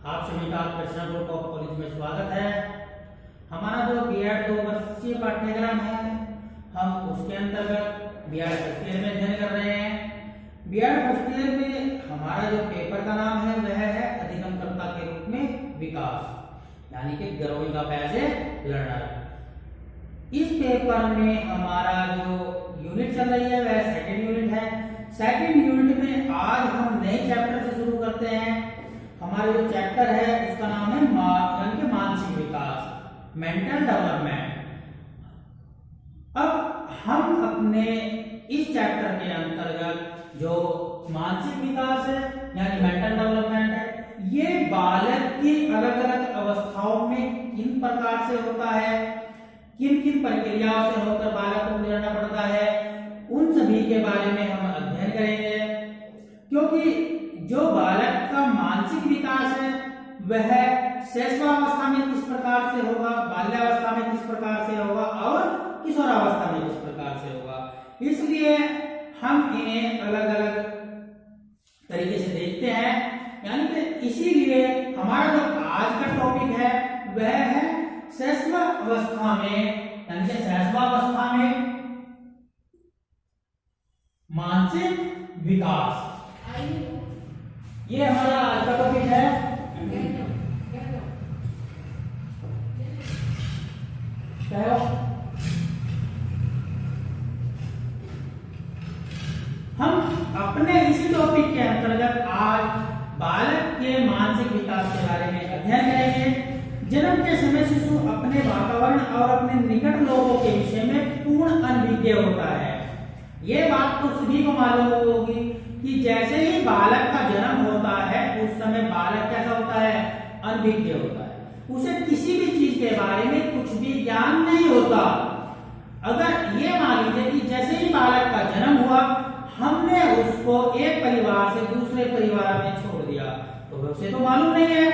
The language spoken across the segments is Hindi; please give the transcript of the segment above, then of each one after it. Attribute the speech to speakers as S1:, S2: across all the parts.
S1: आप सभी का कृष्णा ग्रुप ऑफ कॉलेज में स्वागत है। हमारा जो बीएड 2 वर्षीय पाठ्यक्रम है, हम उसके अंतर्गत बीएड फर्स्ट ईयर में अध्ययन कर रहे हैं। बीएड फर्स्ट ईयर में हमारा जो पेपर का नाम है वह है अधिगमकर्ता के रूप में विकास, यानी कि growing up as a learner. इस पेपर में हमारा जो यूनिट चल रही है वह सेकंड यूनिट है। सेकंड यूनिट में आज हम नए चैप्टर से शुरू करते हैं। हमारे जो चैप्टर है उसका नाम है यानी कि मानसिक विकास, मेंटल डेवलपमेंट। अब हम अपने इस चैप्टर के अंतर्गत जो मानसिक विकास है यानी मेंटल डेवलपमेंट है, ये बालक की अलग अलग अवस्थाओं में किन प्रकार से होता है, किन किन प्रक्रियाओं से होकर बालक को गुजरना पड़ता है, उन सभी के बारे में हम अध्ययन करेंगे। क्योंकि जो बालक का मानसिक विकास है वह शैशवावस्था में किस प्रकार से होगा, बाल्यावस्था में किस प्रकार से होगा और किशोरावस्था में किस प्रकार से होगा, इसलिए हम इन्हें अलग अलग तरीके से देखते हैं। यानी कि इसीलिए हमारा जो आज का टॉपिक है वह है शैशवावस्था में, यानी कि शैशवावस्था में मानसिक विकास। ये हमारा आज का टॉपिक है। हम अपने इसी टॉपिक के अंतर्गत आज बालक के मानसिक विकास के बारे में अध्ययन करेंगे। जन्म के समय शिशु अपने वातावरण और अपने निकट लोगों के विषय में पूर्ण अनभिज्ञ होता है। ये बात तो सभी को मालूम होगी कि जैसे ही बालक का जन्म होता है उस समय बालक कैसा होता है, अनभिज्ञ होता है। उसे किसी भी चीज के बारे में कुछ भी ज्ञान नहीं होता। अगर ये मान लीजिए कि जैसे ही बालक का जन्म हुआ हमने उसको एक परिवार से दूसरे परिवार में छोड़ दिया, तो उसे तो मालूम नहीं है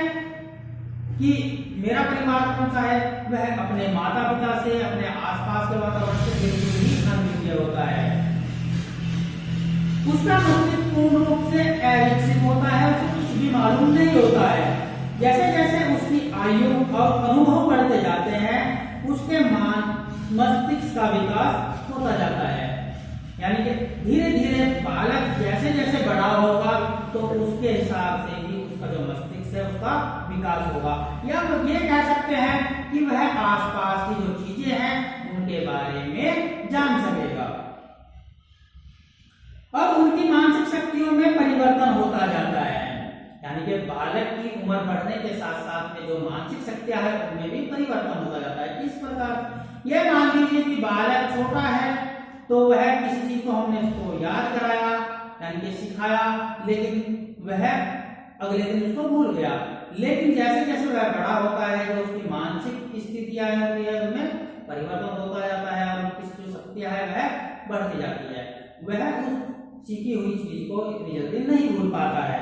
S1: कि मेरा परिवार कौन सा है। वह अपने माता पिता से, अपने आसपास के वातावरण से बिल्कुल ही अनभिज्ञ होता है। उसका मस्तिष्क पूर्ण रूप से अविकसित होता है, उसे कुछ भी मालूम नहीं होता है। जैसे जैसे उसकी आयु और अनुभव बढ़ते जाते हैं उसके मस्तिष्क का विकास होता जाता है। यानी कि धीरे धीरे बालक जैसे जैसे बड़ा होगा तो उसके हिसाब से ही उसका जो मस्तिष्क है उसका विकास होगा। या हम ये कह सकते हैं कि वह आसपास की जो चीजें हैं उनके बारे में जान सकेगा। अब उनकी मानसिक शक्तियों में परिवर्तन होता जाता है। यानी कि बालक की उम्र बढ़ने के साथ साथ में जो मानसिक शक्तियां है उनमें भी परिवर्तन होता जाता है। किस प्रकार, यह मान लीजिए कि बालक छोटा है तो वह किसी चीज को हमने उसको याद कराया यानी कि सिखाया, लेकिन वह अगले दिन उसको भूल गया। लेकिन जैसे जैसे वह बड़ा होता है जो उसकी मानसिक स्थितियां होती है उनमें परिवर्तन होता जाता है और उसकी जो शक्तियां है वह बढ़ती जाती है। वह उस सीखी हुई चीज को इतनी जल्दी नहीं भूल पाता है।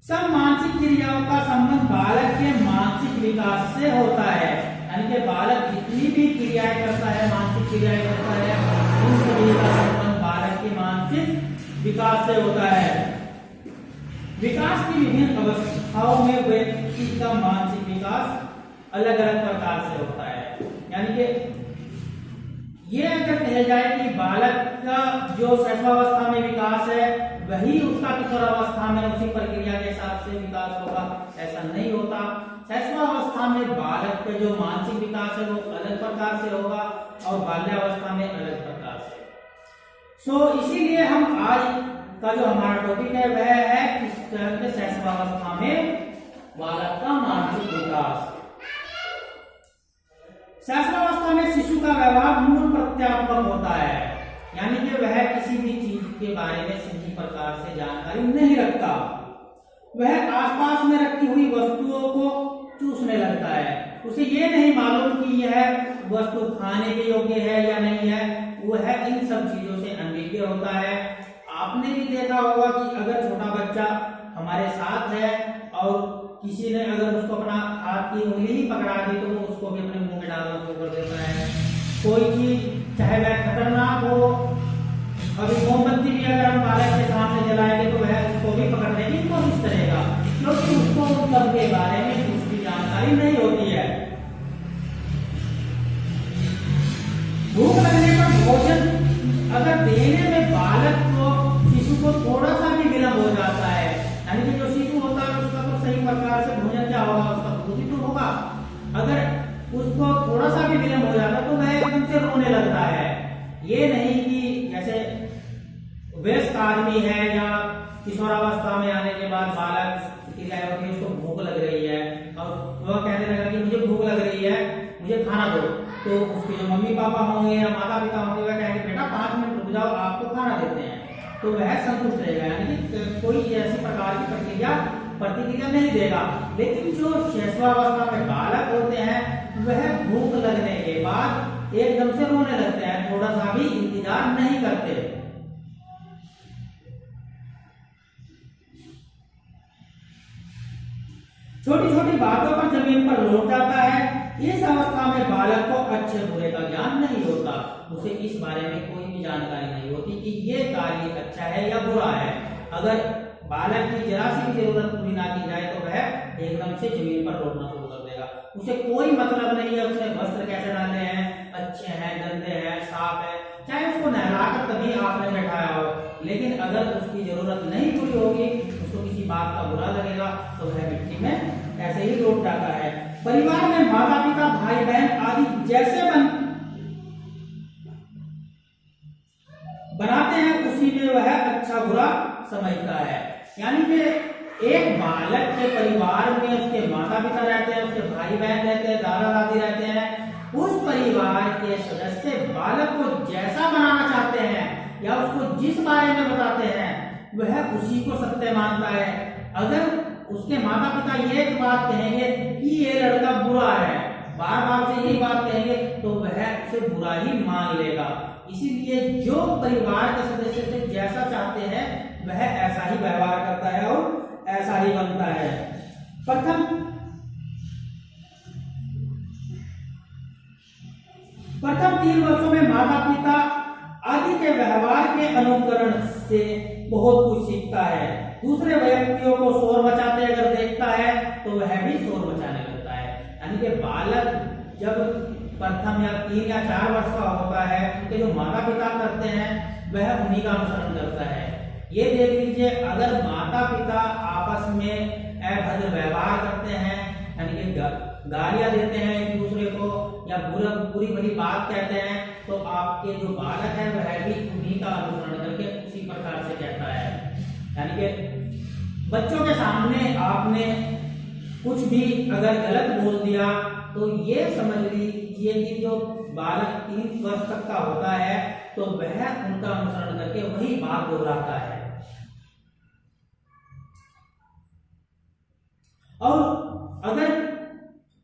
S1: सब मानसिक क्रियाओं का संबंध बालक के मानसिक विकास से होता है। यानी कि बालक जितनी भी क्रियाएं करता है, मानसिक क्रियाएं करता है, उन सभी का संबंध बालक के मानसिक विकास से होता है। विकास की विभिन्न अवस्थाओं में व्यक्ति का मानसिक विकास अलग अलग प्रकार से होता है। यानी कि ये अगर कहा जाए कि बालक का जो शैशवावस्था में विकास है वही उसका किशोरावस्था में उसी प्रक्रिया के हिसाब से विकास होगा, ऐसा नहीं होता। शैशवावस्था में बालक का जो मानसिक विकास है वो अलग प्रकार से होगा और बाल्यावस्था में अलग प्रकार से। इसीलिए हम आज का जो हमारा टॉपिक है वह है किस तरह के शैशवावस्था में बालक का मानसिक विकास। शैशवावस्था में शिशु का व्यवहार मूल प्रत्यात्मक होता है। यानी कि वह किसी भी चीज के बारे में सही प्रकार से जानकारी नहीं रखता। वह आसपास में रखी हुई वस्तुओं को चूसने लगता है। उसे ये नहीं मालूम कि यह वस्तु खाने के योग्य है या नहीं है। वह इन सब चीजों से अनभिज्ञ होता है। आपने भी देखा होगा कि अगर छोटा बच्चा हमारे साथ है और किसी ने अगर उसको अपना हाथ की उंगली ही पकड़ा दी तो वो उसको भी अपने मुंह में डालना शुरू कर देता है। कोई चीज चाहे वह खतरनाक हो, अभी मोमबत्ती भी अगर हम बालक के सामने जलाएंगे तो वह जैसे वयस्क आदमी है या किशोरावस्था में आने के बाद बालक क्रियाएं होती है, उसको भूख लग रही है और वह कहने लगा कि मुझे भूख लग रही है, मुझे खाना दो, तो उसके जो मम्मी पापा होंगे या माता पिता होंगे वह कहेंगे बेटा 5 मिनट रुक जाओ, आपको खाना देते हैं, तो वह संतुष्ट रहेगा, यानी कि कोई ऐसी प्रकार की प्रतिक्रिया नहीं देगा। लेकिन जो शैशवावस्था में बालक होते हैं वह भूख लगने के बाद एकदम से रोने लगते हैं, थोड़ा सा भी इंतजार नहीं करते। छोटी छोटी बातों पर जमीन पर लौट जाता है। इस अवस्था में बालक को अच्छे बुरे का ज्ञान नहीं होता, उसे इस बारे में कोई भी जानकारी नहीं होती कि ये कार्य अच्छा है या बुरा है। अगर बालक की जरा सी भी जरूरत पूरी ना की जाए तो वह एकदम से जमीन पर लौटना शुरू कर देगा। उसे कोई मतलब नहीं है उसने वस्त्र कैसे डालने हैं, अच्छे हैं, गंदे हैं, साफ है, चाहे उसको नहलाकर तभी आपने बैठाया हो, लेकिन अगर उसकी जरूरत नहीं पूरी होगी, उसको किसी बात का बुरा लगेगा, तो वह मिट्टी में ऐसे ही लौट जाता है। परिवार में माता पिता भाई बहन आदि जैसे बनाते हैं उसी में वह अच्छा बुरा समझता है। यानी कि एक बालक के परिवार में उसके माता पिता रहते हैं, उसके भाई बहन रहते हैं, दादा दादी रहते हैं, उस परिवार के सदस्य बालक को जैसा बनाना चाहते हैं या उसको जिस बारे में बताते हैं वह उसी को सत्य मानता है। अगर उसके माता पिता ये बात कहेंगे कि ये लड़का बुरा है, बार बार से यही बात कहेंगे, तो वह उसे बुरा ही मान लेगा। इसीलिए जो परिवार के सदस्य से जैसा चाहते हैं वह ऐसा ही व्यवहार करता है और ऐसा ही बनता है। प्रथम 3 वर्षों में माता पिता आदि के व्यवहार के अनुकरण से बहुत कुछ सीखता है। दूसरे व्यक्तियों को शोर मचाते अगर देखता है तो वह भी शोर मचाने लगता है। यानी कि बालक जब प्रथम या 3 या 4 वर्ष का होता है, उनके जो माता पिता करते हैं वह उन्हीं का अनुसरण करता है। ये देख लीजिए, अगर माता पिता आपस में अभद्र व्यवहार करते हैं, यानी कि गालियां देते हैं एक दूसरे को या बुरी भली बात कहते हैं, तो आपके जो बालक है वह भी उन्हीं का अनुसरण करके उसी प्रकार से कहता है। यानी कि बच्चों के सामने आपने कुछ भी अगर गलत बोल दिया तो ये समझ लीजिए कि जो बालक 3 वर्ष तक का होता है तो वह उनका अनुसरण करके वही बात दोहराता है। और अगर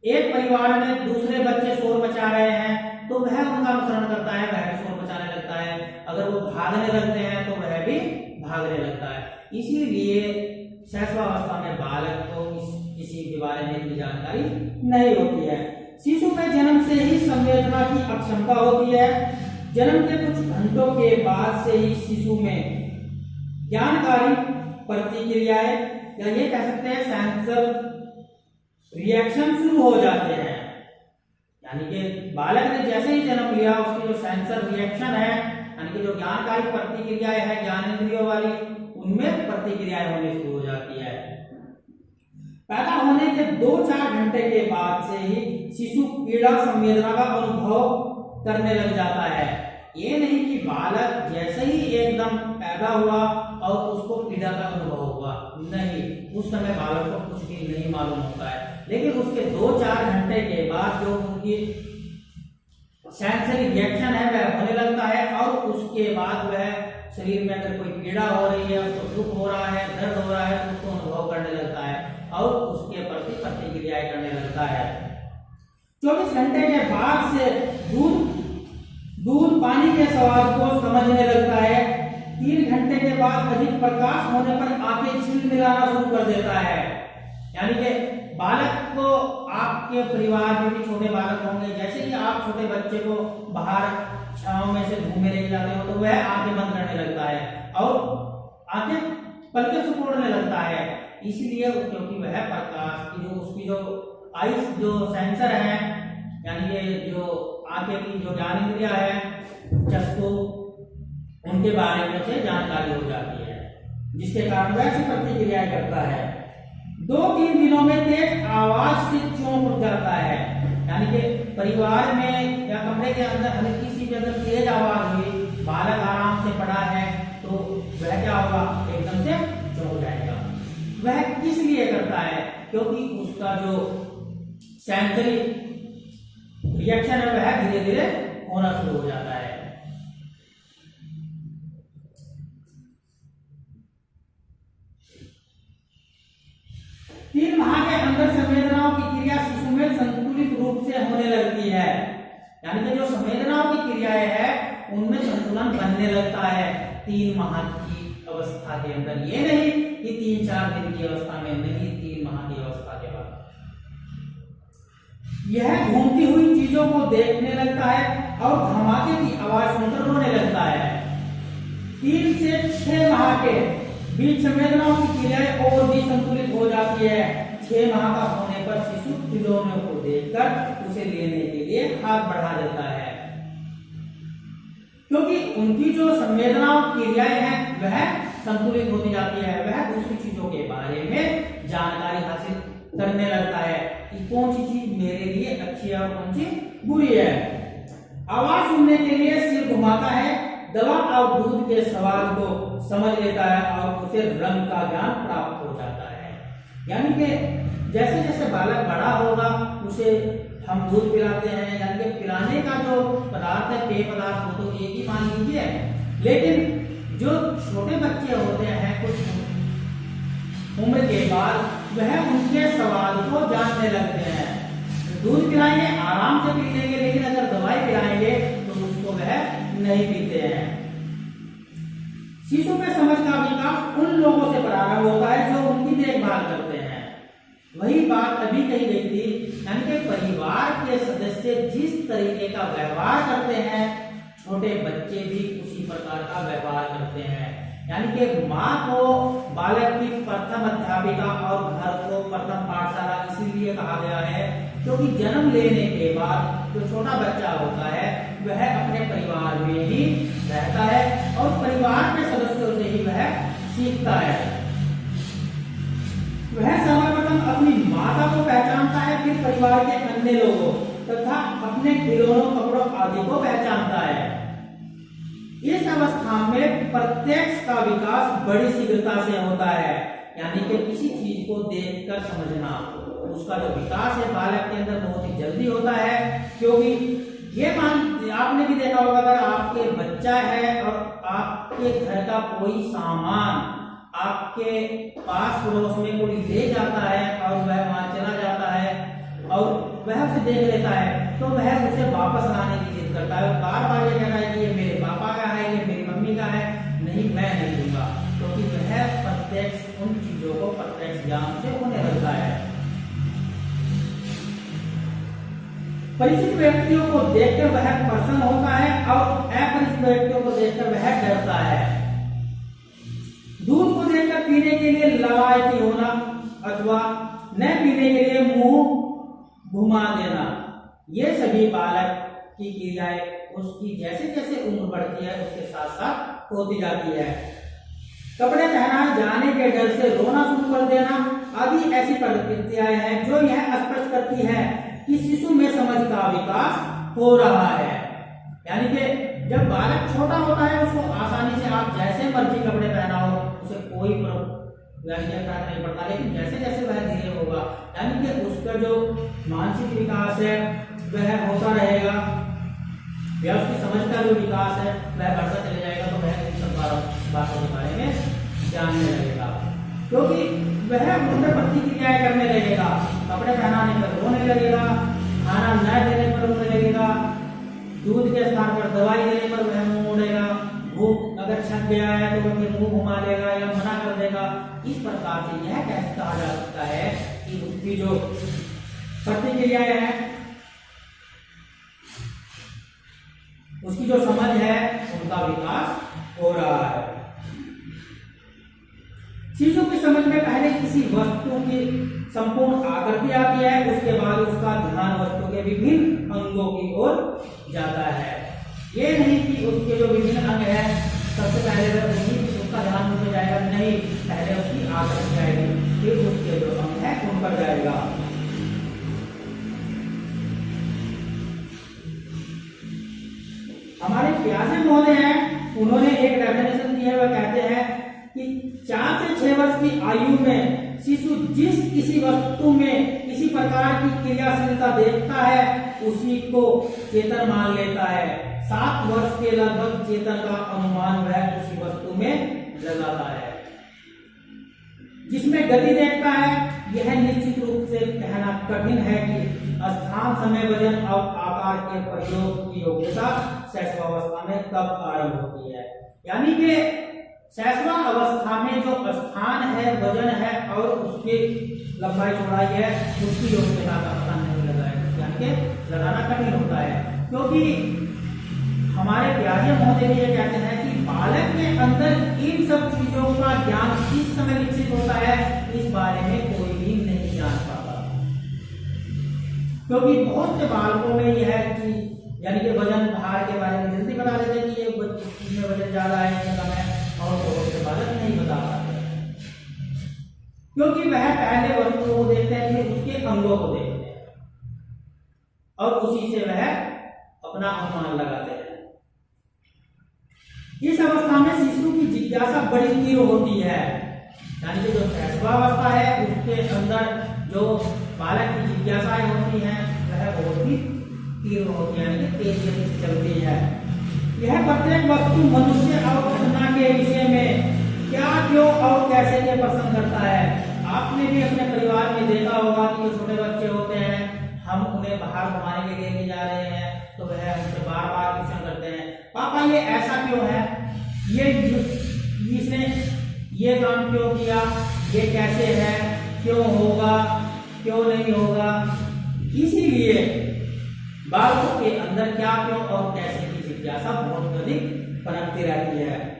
S1: एक परिवार में दूसरे बच्चे शोर मचा रहे हैं तो वह उनका अनुसरण करता है, वह भी शोर मचाने लगता है। अगर वो भागने लगते हैं तो वह भी भागने लगता है। इसीलिए शैशवावस्था में बालक को किसी के बारे में इतनी जानकारी नहीं होती है। शिशु में जन्म से ही संवेदना की अक्षमता होती है। जन्म के कुछ घंटों के बाद से ही शिशु में ज्ञानकारी प्रतिक्रियाएं या ये कह सकते हैं सेंसर रिएक्शन शुरू हो जाते हैं। यानी कि बालक ने जैसे ही जन्म लिया उसकी जो सेंसर रिएक्शन है, यानी कि जो ज्ञानकारी प्रतिक्रियाएं है ज्ञानेंद्रियों वाली, उनमें प्रतिक्रियाएं होनी शुरू हो जाती है। पैदा होने के 2-4 घंटे के बाद से ही शिशु पीड़ा संवेदना का अनुभव करने लग जाता है। ये नहीं कि बालक जैसे ही एकदम पैदा हुआ और उसको पीड़ा का अनुभव हुआ, नहीं, उस समय बालक को कुछ भी नहीं मालूम होता है। लेकिन उसके 2-4 घंटे के बाद जो उनकी सेंसरी रिएक्शन है वह होने लगता है और उसके बाद वह शरीर में अगर कोई पीड़ा हो रही है, उसको दुख हो रहा है, दर्द हो रहा है, तो उसको अनुभव करने लगता है और उसके प्रति प्रतिक्रियाएं करने लगता है। 24 घंटे के बाद से दूध पानी के स्वाद को समझने लगता है। 3 घंटे के बाद अधिक प्रकाश होने पर आंखें झिलमिलाना शुरू कर देता है। यानी कि बालक को आपके परिवार में भी छोटे बालक होंगे, जैसे ही आप छोटे बच्चे को बाहर छांव में से घूमने लेके जाते हो तो वह आंखें बंद करने लगता है और आंखें पलके सुपोड़ने लगता है। इसलिए क्योंकि वह प्रकाश की जो उसकी जो आइस जो सेंसर है, यानी कि जो आंखें की जो ज्ञानेंद्रिया है, चक्षु, उनके बारे में से जानकारी हो जाती है, जिसके कारण वह ऐसी प्रतिक्रियाएं करता है। 2-3 दिनों में तेज आवाज से चौंक उठ जाता है। यानी कि परिवार में या कमरे के अंदर हल्की सी अगर तेज आवाज हुई, बालक आराम से पढ़ा है तो वह क्या होगा, एकदम से चौंक जाएगा। वह किस लिए करता है, क्योंकि उसका जो सेंसरी रिएक्शन है वह धीरे धीरे होना शुरू हो जाता है। तीन माह के अंदर संवेदनाओं की क्रिया शिशु में संतुलित रूप से होने लगती है, यानी कि जो संवेदनाओं की क्रियाएं है उनमें संतुलन बनने लगता है 3 माह की अवस्था के अंदर। ये नहीं कि 3-4 दिन की अवस्था में, नहीं, 3 माह की अवस्था के बाद। यह घूमती हुई चीजों को देखने लगता है और धमाके की आवाज सुनकर रोने लगता है। 3 से 6 माह के बीच संवेदनाओं की क्रियाएं और भी संतुलित हो जाती है। 6 माह का होने पर शिशु खिलौनों को देखकर उसे लेने के लिए हाथ बढ़ा देता है, क्योंकि उनकी जो संवेदनाओं क्रियाएं हैं वह संतुलित होती जाती है। वह दूसरी चीजों के बारे में जानकारी हासिल करने लगता है कि कौन सी चीज मेरे लिए अच्छी है और कौन सी बुरी है। आवाज सुनने के लिए सिर घुमाता है, दवा और दूध के स्वाद को समझ लेता है और उसे रंग का ज्ञान प्राप्त हो जाता है। यानी कि जैसे जैसे बालक बड़ा होगा उसे हम दूध पिलाते हैं, यानी कि पिलाने का जो पदार्थ है, पेय पदार्थ हो तो एक ही मान लीजिए, लेकिन जो छोटे बच्चे होते हैं कुछ उम्र के बाद वह उनके स्वाद को जानने लगते हैं। दूध पिलाएंगे आराम से पी लेंगे, लेकिन अगर दवाई पिलाएंगे तो उसको वह नहीं पीते हैं। शिशु में समझ का विकास उन लोगों से प्रारंभ होता है जो उनकी देखभाल करते हैं। वही बात अभी कही गई थी, यानी कि परिवार के सदस्य जिस तरीके का व्यवहार करते हैं छोटे बच्चे भी उसी प्रकार का व्यवहार करते हैं। यानी कि माँ को बालक की प्रथम अध्यापिका और घर को प्रथम पाठशाला इसीलिए कहा गया है क्योंकि जन्म लेने के बाद जो छोटा बच्चा होता है वह अपने परिवार में ही रहता है और परिवार के सदस्यों से ही वह सीखता है। वह सर्वप्रथम अपनी माता को पहचानता है, फिर परिवार के अन्य लोगों तथा अपने खिलौनों, कपड़ों आदि को पहचानता है। इस अवस्था में प्रत्यक्ष का विकास बड़ी शीघ्रता से होता है, यानी कि किसी चीज को देखकर समझना, उसका जो विकास है बालक के अंदर बहुत ही जल्दी होता है। क्योंकि ये आपने भी देखा होगा, अगर आपके बच्चा है और आपके घर का कोई सामान आपके पास पड़ोस में कोई ले जाता है और वह वहां चला जाता है और वह उसे देख लेता है तो वह उसे वापस लाने की जिद करता है। बार बार ये कहता है कि ये मेरे पापा का है, ये मेरी मम्मी का है, नहीं मैं नहीं दूंगा, क्योंकि वह प्रत्यक्ष उन चीजों को प्रत्यक्ष ज्ञान से होने लगता है। परिचित व्यक्तियों को देखकर वह प्रसन्न होता है और अपरिचित व्यक्तियों को देखकर वह डरता है। दूध को देखकर पीने के लिए लालायित होना अथवा न पीने के लिए मुंह घुमा देना, ये सभी बालक की क्रियाएं उसकी जैसे जैसे उम्र बढ़ती है उसके साथ साथ होती जाती है। कपड़े पहनाए जाने के डर से रोना शुरू कर देना आदि ऐसी प्रक्रियाएं हैं जो यह स्पष्ट करती है कि शिशु में समझ का विकास हो रहा है। यानी कि जब बालक छोटा होता है उसको आसानी से आप जैसे मर्जी कपड़े पहनाओ, उसे कोई फर्क नहीं पड़ता, लेकिन जैसे जैसे वह धीरे होगा यानी कि उसका जो मानसिक विकास है वह होता रहेगा या उसकी समझ का जो विकास है वह बढ़ता चले जाएगा, तो वह इन सब बातों के बारे में जानने लगेगा, क्योंकि वह उनमें प्रतिक्रियाएं करने लगेगा। कपड़े पहनाने पर रोने लगेगा, खाना न देने पर रोने लगेगा, दूध के स्थान पर दवाई देने पर वह मुंह मोड़ेगा, भूख अगर छक गया है तो वह फिर मुंह घुमा लेगा या मना कर देगा। इस प्रकार से यह कैसे कहा जा सकता है कि उसकी जो प्रतिक्रियाएं हैं, उसकी जो समझ है उनका विकास हो रहा है। शिशु की समझ में पहले किसी वस्तु की संपूर्ण आकृति आती है, उसके बाद उसका ध्यान वस्तु के विभिन्न अंगों की ओर जाता है। ये नहीं कि उसके जो विभिन्न अंग है सबसे पहले उसका ध्यान उन पर जाएगा, नहीं, पहले उसकी आकृति जाएगी, फिर उसके जो अंग है उन पर जाएगा। हमारे प्यासे महोदय हैं, उन्होंने एक की आयु में शिशु जिस किसी वस्तु में किसी प्रकार की क्रियाशीलता देखता है उसी को चेतन मान लेता है। 7 वर्ष के लगभग चेतन का अनुमान वह उसी वस्तु में लगाता है। जिसमें गति देखता है, यह निश्चित रूप से कहना कठिन है कि स्थान, समय, वजन और आकार के प्रयोग की योग्यता शैशवावस्था में कब आरंभ होती है। यानी कि शैशवा अवस्था में जो स्थान है, वजन है और उसकी लंबाई चौड़ाई है, उसकी योग्यता का पता नहीं लगाया, यानी कि लगाना कठिन होता है। क्योंकि हमारे प्यारे महोदय ये कहते हैं कि बालक के अंदर इन सब चीजों का ज्ञान किस समय विकसित होता है, इस बारे में कोई भी नहीं जान पाता। क्योंकि बहुत से बालकों में यह चीज, यानी कि वजन भार के बारे में जल्दी बता देते हैं कि ये इसमें वजन ज्यादा है या कम है, और बहुत से बालक नहीं बता पाते, क्योंकि वह पहले वस्तु को देखते हैं फिर उसके अंगों को देखते हैं और उसी से वह अपना अनुमान लगाते हैं। इस अवस्था में शिशु की जिज्ञासा बड़ी तीव्र होती है, यानी कि जो शैशवावस्था है उसके अंदर जो बालक की जिज्ञासाएं होती हैं वह बहुत ही तीव्र होती है, यानी कि तेज गति से चलती है। यह प्रत्येक वस्तु मनुष्य और घटना के विषय में क्या, क्यों और कैसे के प्रश्न करता है। आपने भी अपने परिवार में देखा होगा कि जो छोटे बच्चे होते हैं, हम उन्हें बाहर घुमाने के लिए ले जा रहे हैं तो वह हमसे बार बार क्वेश्चन करते हैं, पापा ये ऐसा क्यों है, ये इसने ये काम क्यों किया, ये कैसे है, क्यों होगा, क्यों नहीं होगा। इसीलिए बालकों के अंदर क्या, क्यों और कैसे की जिज्ञासा बहुत अधिक पनपती रहती है।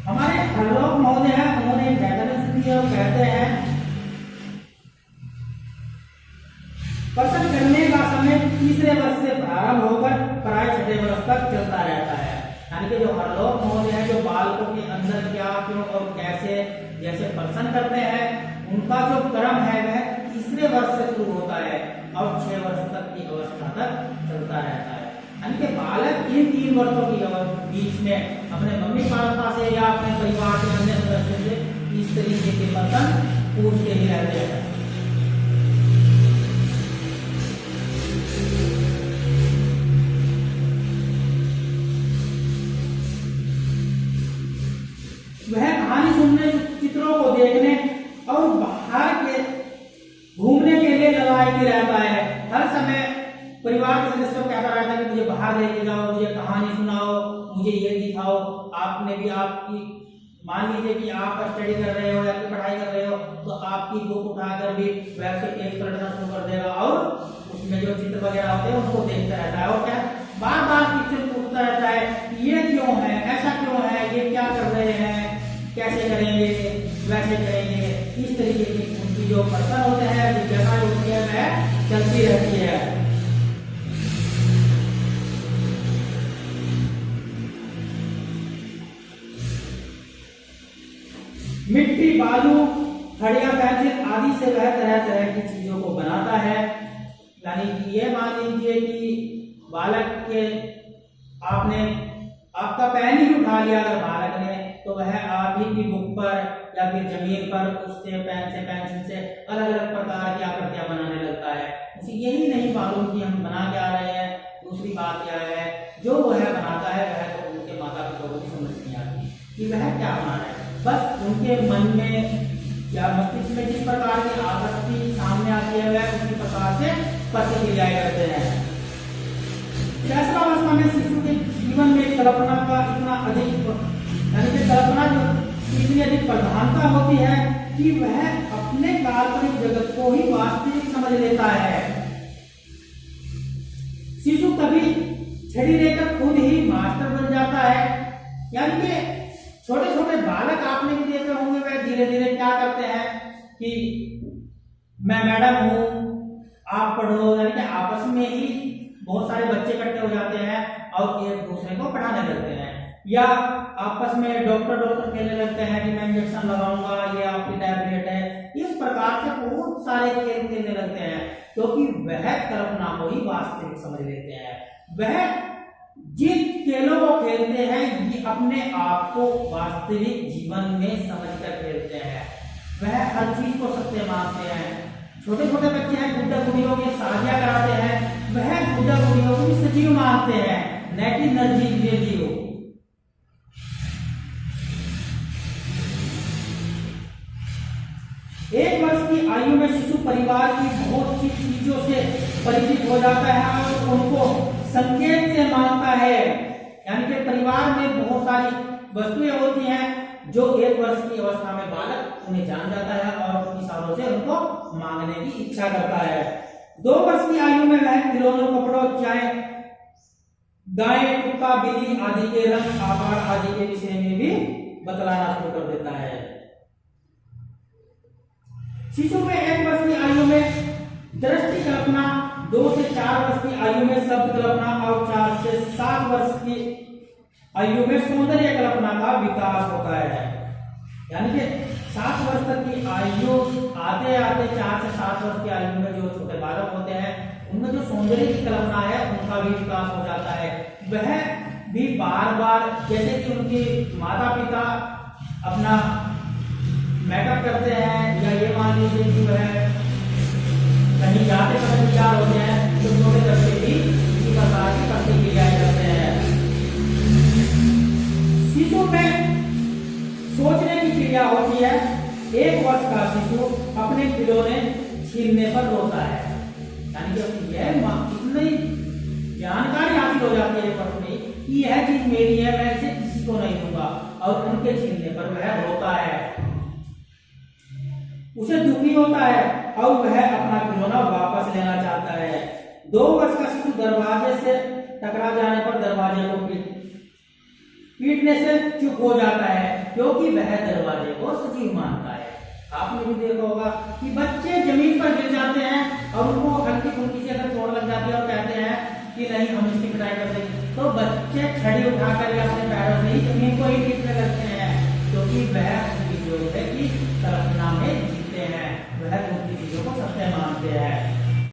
S1: हमारे हरलोक महोदय हैं, उन्होंने रेफरेंस दी और कहते हैं प्रसन्न करने का समय तीसरे वर्ष से प्रारंभ होकर प्राय 6ठे वर्ष तक चलता रहता है। यानी कि जो हरलोक महोदय है, जो बालकों के अंदर क्या, क्यों और कैसे जैसे प्रश्न करते हैं, उनका जो क्रम है वह तीसरे वर्ष से शुरू होता है और 6 वर्ष तक की अवस्था तक चलता रहता है। यानी कि बालक इन 3 वर्षों की बीच में अपने मम्मी पापा से या अपने परिवार के अन्य सदस्य से इस तरीके के प्रश्न पूछते ही रहते हैं। वह कहानी सुनने, चित्रों को देखने और बाहर के घूमने के लिए ललायती रहता है। हर समय परिवार के सदस्यों को कहता रहता है कि मुझे बाहर लेके जाओ, मुझे कहानी सुनाओ, मुझे ये दिखाओ। आपने भी आपकी, मान लीजिए कि आप स्टडी कर रहे हो या पढ़ाई कर रहे हो तो आपकी बुक उठाकर भी वैसे पेज पलटना शुरू कर देगा और उसमें जो चित्र वगैरह होते हैं उनको देखता रहता है और क्या बार बार क्वेश्चन पूछता रहता है, ये क्यों है, ऐसा क्यों है, ये क्या कर रहे हैं, कैसे करेंगे, वैसे करेंगे। इस तरीके की उनकी जो प्रश्न होते हैं, जिज्ञासा होती है, वह चलती रहती है। मिट्टी, बालू, खड़िया, पेंसिल आदि से वह तरह तरह की चीजों को बनाता है। यानी कि ये मान लीजिए कि बालक के आपने आपका पेन ही उठा लिया अगर बालक ने, तो वह आप ही की बुक पर या फिर जमीन पर उससे पेन से पेंसिल से अलग अलग प्रकार की आकृतियां बनाने लगता है। उसे यही नहीं मालूम कि हम बना क्या रहे हैं। दूसरी बात क्या है, जो वह बनाता है वह तो उनके माता पिता को भी समझ नहीं आती कि वह क्या बना रहा है। बस उनके मन में या मस्तिष्क में जिस प्रकार की आकृति सामने आती है वह उसी प्रकार से प्रतिक्रियाएं करते हैं। शैशवावस्था में शिशु के जीवन में कल्पना का इतना अधिक, यानी कि कल्पना जो इतनी अधिक प्रधानता होती है कि वह अपने काल्पनिक जगत को ही वास्तविक समझ लेता है। शिशु कभी छड़ी लेकर खुद ही मास्टर बन जाता है। यानी कि छोटे छोटे बालक आपने भी देखे होंगे, वह धीरे धीरे क्या करते हैं कि मैं मैडम हूं, आप पढ़ो, यानी कि आपस में ही बहुत सारे बच्चे इकट्ठे हो जाते हैं और एक दूसरे को पढ़ाने लगते हैं, या आपस में डॉक्टर खेलने लगते हैं कि मैं इंजेक्शन लगाऊंगा, ये आपकी टैबलेट है। इस प्रकार से बहुत सारे खेल खेलने लगते हैं क्योंकि वह कल्पना को ही वास्तविक समझ लेते हैं। वह जिन खेलों को खेलते हैं ये अपने आप को वास्तविक जीवन में समझकर खेलते हैं। वह हर चीज को सत्य मानते हैं। छोटे छोटे बच्चे हैं, गुड्डा गुड़ियों की शादियां कराते हैं, वह गुड्डा गुड़ियों को भी सजीव मानते हैं, न कि निर्जीव। 1 वर्ष की आयु में शिशु परिवार की बहुत सी चीजों से परिचित हो जाता है और उनको संकेत से मानता है। यानी कि परिवार में बहुत सारी वस्तुएं होती हैं जो 1 वर्ष की अवस्था में बालक उन्हें जान जाता है और इशारों से उनको मांगने की इच्छा करता है। 2 वर्ष की आयु में वह खिलौनों, कपड़ों, चाहे गाय, कुत्ता, बिल्ली आदि के रंग, आकार आदि के विषय में भी बतलाना शुरू कर देता है। शिशु में 1 वर्ष की आयु में दृष्टि कल्पना, 2 से 4 वर्ष की आयु में शब्द कल्पना और 4 से 7 वर्ष की आयु में सौंदर्य कल्पना का विकास होता है। यानी कि 7 वर्ष तक की आयु आते आते 4 से 7 वर्ष की आयु में जो छोटे बालक होते हैं उनमें जो सौंदर्य की कल्पना है उनका भी विकास हो जाता है। वह भी बार बार, जैसे कि उनके माता पिता अपना मेकअप करते हैं या ये मान लीजिए कि वह कहीं जाते समय तैयार होते हैं तो छोटे बच्चे भी इसी प्रकार की प्रतिक्रियाएं करते हैं। शिशु में सोचने की क्रिया होती है। 1 वर्ष का शिशु अपने खिलौने छीनने पर रोता है। यानी कि यह इतनी जानकारी हासिल हो जाती है 1 वर्ष में कि यह चीज मेरी है, मैं इसे किसी को नहीं दूंगा, और उनके छीनने पर वह रोता है, उसे दुखी होता है और वह अपना खिलौना वापस लेना चाहता है। 2 वर्ष का शिशु दरवाजे से टकरा जाने पर दरवाजे को पीटने से चुप हो जाता है क्योंकि वह दरवाजे को सजीव मानता है। आपने भी देखा होगा कि बच्चे जमीन पर गिर जाते हैं और उनको